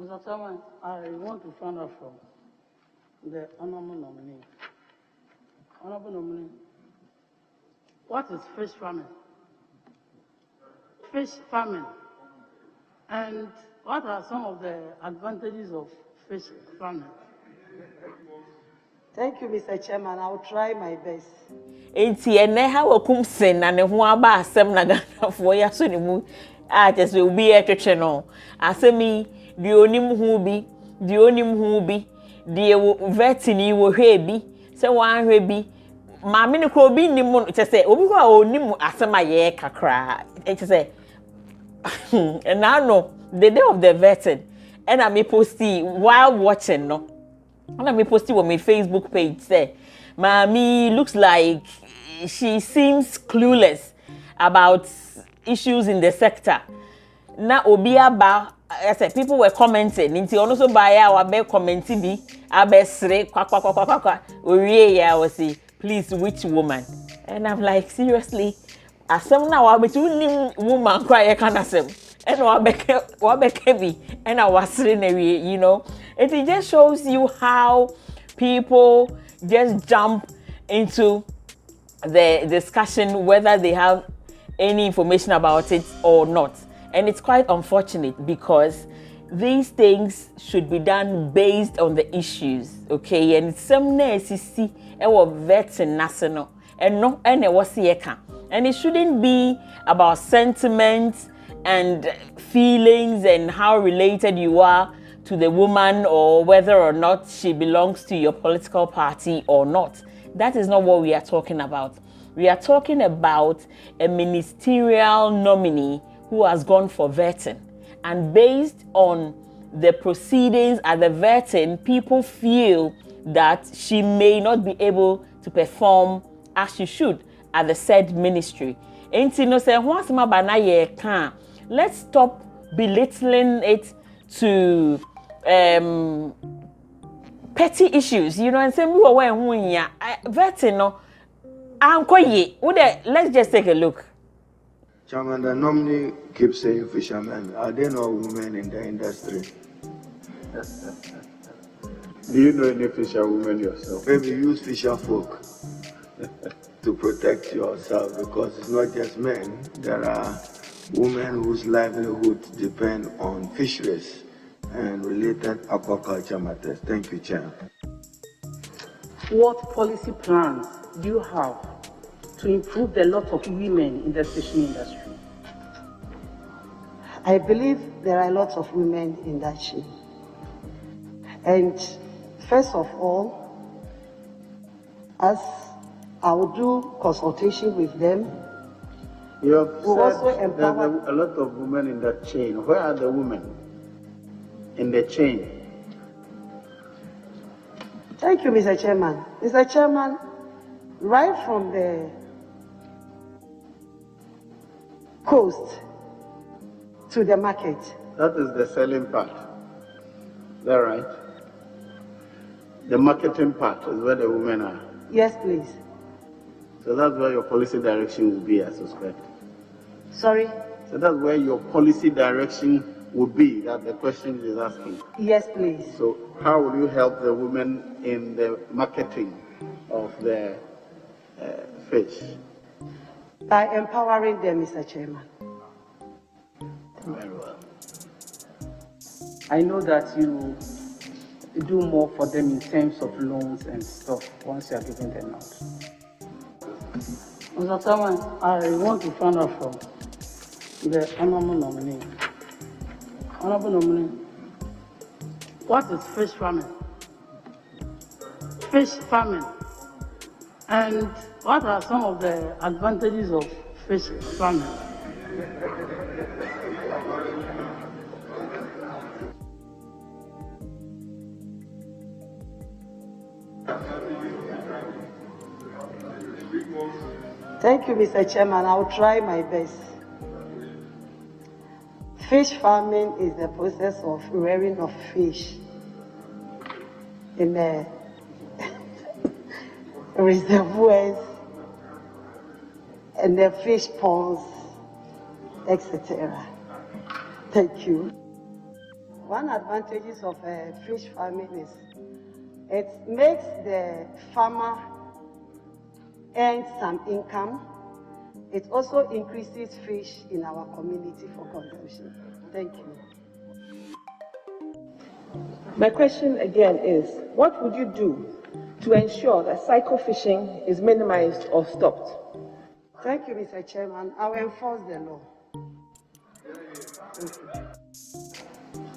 Mr. Chairman, I want to find out from the honorable nominee. Honorable nominee, what is fish farming? Fish farming. And what are some of the advantages of fish farming? Thank you, Mr. Chairman. I will try my best. Enti ene Hawa Koomson na ne ho aba asem na Ghanafoɔ ya so ne mu a just will be etwetwe no. Asemi di onim hu bi, di onim hu bi, di vetini wo hwe bi, se wan hwe bi. Maame ne ko obi nim no se obi ko a onim asem aye kakra. Se and now no, the day of the vetting, and I may post while watching no. And I may post on my Facebook page say, Mommy looks like she seems clueless about issues in the sector. Na obia ba, I said people were commenting. Inti also by our be commenting bi, abe sre kwa. Orie ya was say, please which woman? And I'm like seriously, asem na wa betu nim woman kwa ye kana asem. And wa beke bi, and I was sre na we, you know. It just shows you how people just jump into the discussion whether they have any information about it or not. And it's quite unfortunate because these things should be done based on the issues, okay? And some see vetting national and no and it shouldn't be about sentiments and feelings and how related you are to the woman or whether or not she belongs to your political party or not. That is not what we are talking about. We are talking about a ministerial nominee who has gone for vetting. And based on the proceedings at the vetting, people feel that she may not be able to perform as she should at the said ministry. Let's stop belittling it to petty issues, you know, and say we were vetting no. Let's just take a look. Chairman, the nominee keeps saying fishermen. Are there no women in the industry? Do you know any fisher women yourself? Maybe use fisher folk to protect yourself, because it's not just men. There are women whose livelihoods depend on fisheries and related aquaculture matters. Thank you, Chair. What policy plans do you have to improve the lot of women in the fishing industry? I believe there are lots of women in that chain. And first of all, as I will do consultation with them, you have also said there are a lot of women in that chain. Where are the women in the chain? Thank you, Mr. Chairman. Mr. Chairman, right from the coast to the market. That is the selling part. Is that right? The marketing part is where the women are. Yes, please. So that's where your policy direction will be, I suspect. Sorry? So that's where your policy direction would be, that the question is asking. Yes, please. So how will you help the women in the marketing of the fish? By empowering them, Mr. Chairman. Very well. I know that you do more for them in terms of loans and stuff once you are giving them out. Mr. Chairman, I want to find out from the honorable nominee. Honorable nominee, what is fish farming? Fish farming. And what are some of the advantages of fish farming? Thank you, Mr. Chairman. I will try my best. Fish farming is the process of rearing of fish in the reservoirs and the fish ponds, etc. Thank you. One advantages of fish farming is it makes the farmer earn some income. It also increases fish in our community for consumption. Thank you. My question again is, what would you do to ensure that cycle fishing is minimized or stopped? Thank you, Mr. Chairman. I will enforce the law.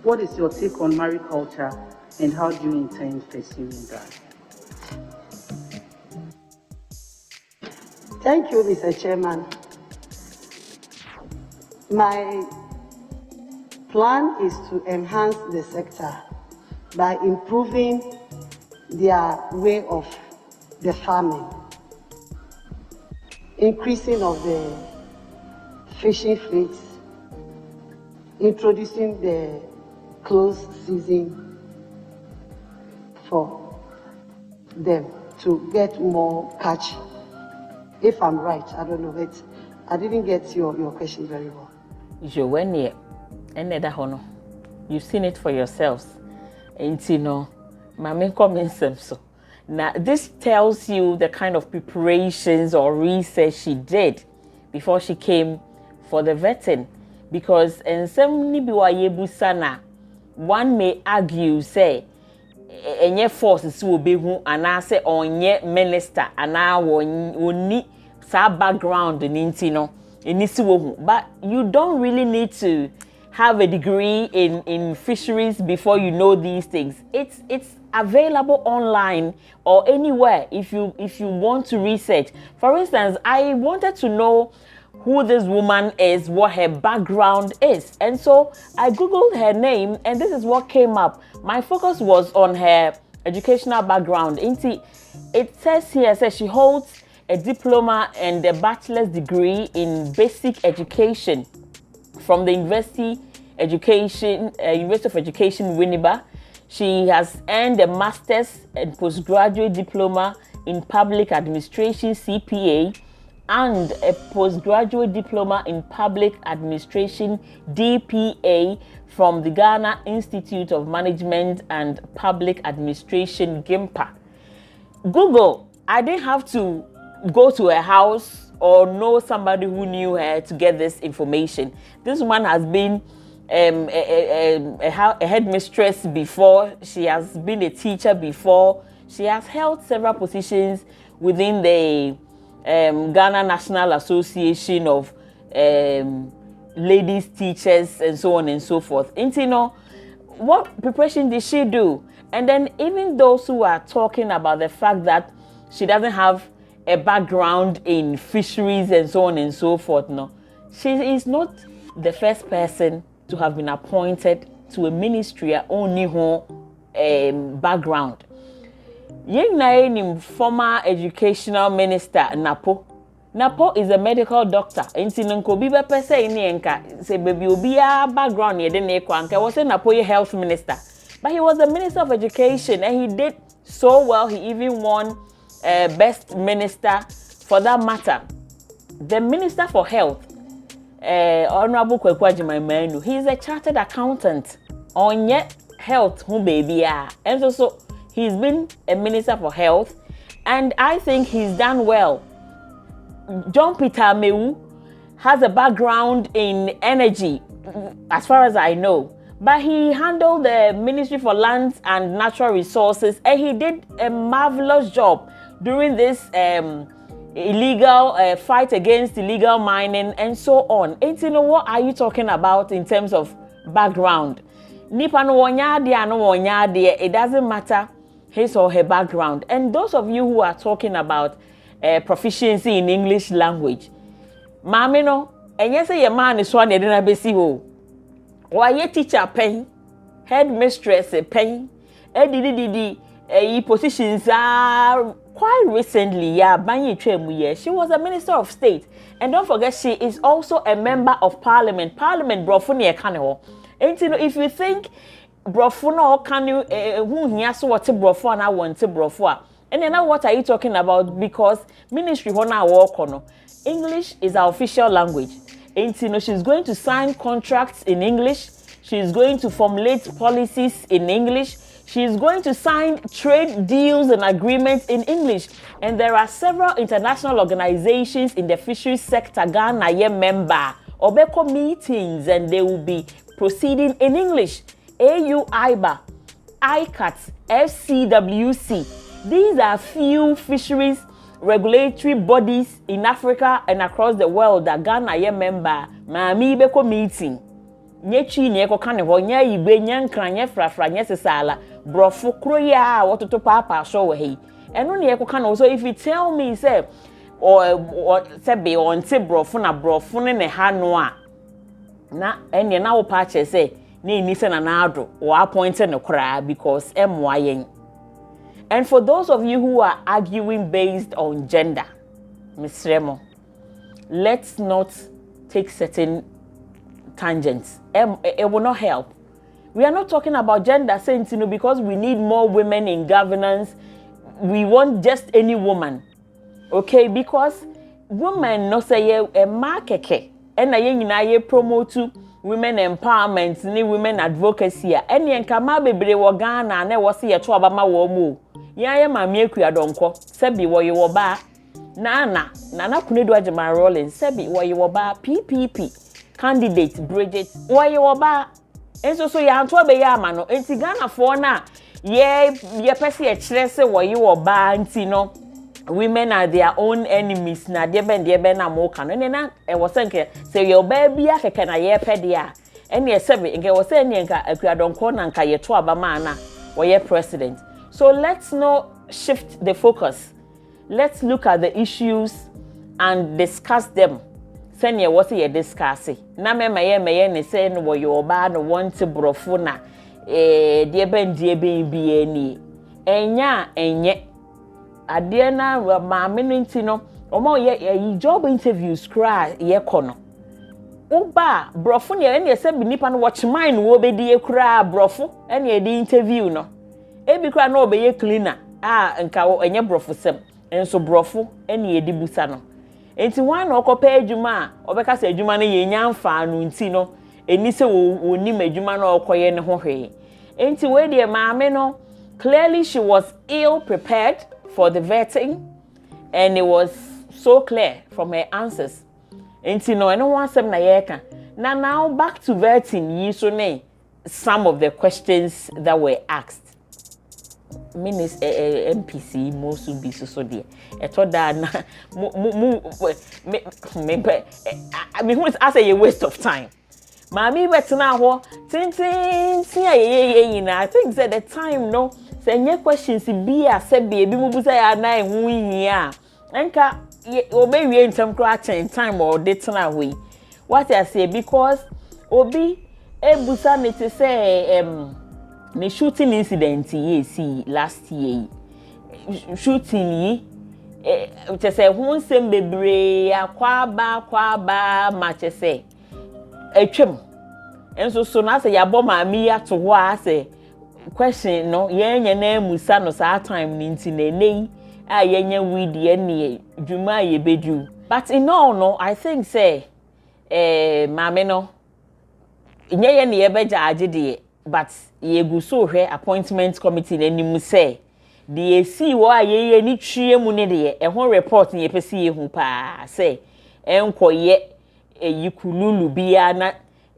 What is your take on mariculture and how do you intend pursuing that? Thank you, Mr. Chairman. My plan is to enhance the sector by improving their way of the farming, increasing of the fishing fleets, introducing the closed season for them to get more catch. If I'm right, I don't know, but I didn't get your question very well. You've seen it for yourselves. And you know, Mami comments so. Now, this tells you the kind of preparations or research she did before she came for the vetting. Because in some sana, one may argue, say, enye forces will be who and I say onye minister and I won't sa background in intino in nisiwo. But you don't really need to have a degree in fisheries before you know these things. It's available online or anywhere if you want to research. For instance, I wanted to know who this woman is, what her background is. And so I Googled her name and this is what came up. My focus was on her educational background. It says here, she holds a diploma and a bachelor's degree in basic education from the University of Education, Winneba. She has earned a master's and postgraduate diploma in public administration, CPA, and a postgraduate diploma in public administration, DPA, from the Ghana Institute of Management and Public Administration, GIMPA. Google, I didn't have to go to a house or know somebody who knew her to get this information. This woman has been a headmistress before. She has been a teacher before. She has held several positions within the Ghana National Association of Ladies Teachers and so on and so forth. And you know, what preparation did she do? And then even those who are talking about the fact that she doesn't have a background in fisheries and so on and so forth, no, she is not the first person to have been appointed to a ministry only her background. Yen former educational minister Napo. Napo is a medical doctor. Intinunko biba pese ini say baby obia background ye dene kwanka was Napo a health minister. But he was the minister of education and he did so well. He even won best minister for that matter. The minister for health, Honorable Kwekwajimaimenu, he is a chartered accountant on yet health who baby and so he's been a minister for health and I think he's done well. John Peter Mewu has a background in energy as far as I know, but he handled the Ministry for Lands and Natural Resources and he did a marvelous job during this illegal fight against illegal mining and so on. And you know, what are you talking about in terms of background? Nipa no wonyade no wonyade, it doesn't matter his or her background. And those of you who are talking about proficiency in English language, mami no, enye say your man is one edina besi ho. Wa ye teacher pen, headmistress pen, positions are quite recently, she was a minister of state. And don't forget, she is also a member of parliament. Parliament, brofuni ekane. And you know, if you think brofuno can you who here so what brofo and I want to brofo. And then now what are you talking about? Because ministry hona work on English is our official language. And you know, she's going to sign contracts in English. She's going to formulate policies in English. She's going to sign trade deals and agreements in English. And there are several international organizations in the fisheries sector, Ghana, member, Obeko meetings, and they will be proceeding in English. AU, IBA, ICAT, FCWC. These are few fisheries regulatory bodies in Africa and across the world that Ghana member. Mami Beko meeting. Nyechi nyeko kane ho nya ibe nya nkran nya frafra nya sesala brofo kroya wototo papa so we eno ne yeko kane. So if you tell me say or say be on te brofo na brofo ne ha no a na ene na wo pa che say na ni se na ado or appointed no kra because emwa. And for those of you who are arguing based on gender, Ms. Remo, let's not take certain tangents. It will not help. We are not talking about gender saying, because we need more women in governance. We want just any woman. Okay? Because women no say a market and a promote women empowerment, ni women advocacy. Any enkama bebre wo Ghana na wo se ye to abama wo mu. Ya mami akua donko. Sebi wo ye wo ba. Nana kunedu ajema rolling. Sebi wo ye wo ba PPP. Candidate Bridget wo ye wo ba. Enso so ya anto be ya ama no. Enti Ghana for na ye pese ye kire se wo ye wo ba nti no. Women are their own enemies na de ben na mo kan ne na e wo senke say your baby akeke na ye pedia ene e sebe nke wo say ne nka akuadonko na nka ye to abama na wo ye president. So let's not shift the focus. Let's look at the issues and discuss them. Send ye what ye discuss na me ne say no wo yo ba no want brofo na de ben bi ani enye ade na maame no nti no omo ye job interviews cry ye kono uba brofo ne ene se bi nipa no watch mine wo be die kura brofo ene di interview no ebi kura no be ye cleaner nka enye brofo sem enso brofo ene di busa no enti wan na okopa adwuma obeka se adwuma no ye nya mfa no nti no eni se woni madwuma no okoye ne ho hwe enti we die maame no clearly she was ill prepared for the vetting, and it was so clear from her answers. And you know, I don't want some na now back to vetting. You so name some of the questions that were asked. Minister MPC most would be so dear. I thought that I mean, who is asking a waste of time? Mami better now. I think that the time no. Say nye questions be a say baby mu busa ya na ehu hia enka obe wie ntem kra chen time or date na we what I say because obi ebusa me to say the shooting incident see last year shooting yi to say hu nsem bebre akwa ba ma che say etwem enso so na say ya bo maami ya to ho a say question no yenye na musa no sa time ni nti na nei a yenye widi ene dwuma ye bedu but in all no I think say maame no nye ne ye beja agede but ye gu so hwe appointment committee na nimu say the AC wo a ye ni twie mu ne de e ho report ye pese ye hu pa say enkoye yikululu bia na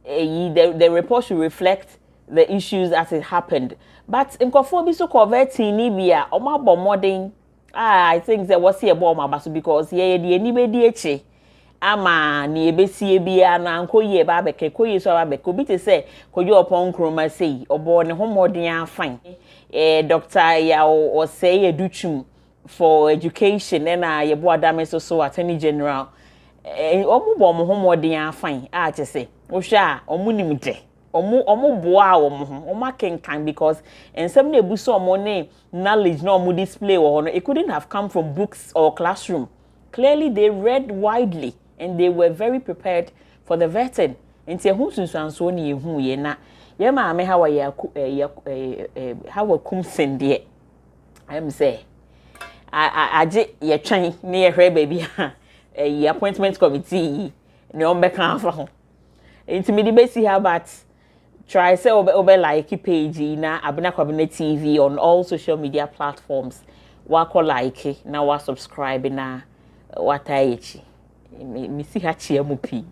the report should reflect the issues as it happened. But in Kofobi so converting Nibia, Oma Bomoding, I think there was here bomb because ye the anybody eche. Ama ni ebesi bia na nko ye babeke ko ye so babeke obi te say ko ye upon kroma say obo ne homodin afan doctor ya o say educhum for education na ye bo adame so attorney general omo bo mo homodin afan a che say o hwa omunimde omo boa omo kenkan because and some na ebuso omo ne knowledge no omo display wo no it couldn't have come from books or classroom. Clearly they read widely and they were very prepared for the vetting. Nti ehun sunsuanso na ehun ye na ye ma me Hawa Koomson de I am say aje ye twan ne ye hwe baby a appointment committee ne on be kan fa ho. Nti me di be see her but try say obe like page na Abena Kwabena TV on all social media platforms. Wako like na wa subscribe na wata echi. Me see hachi amupi.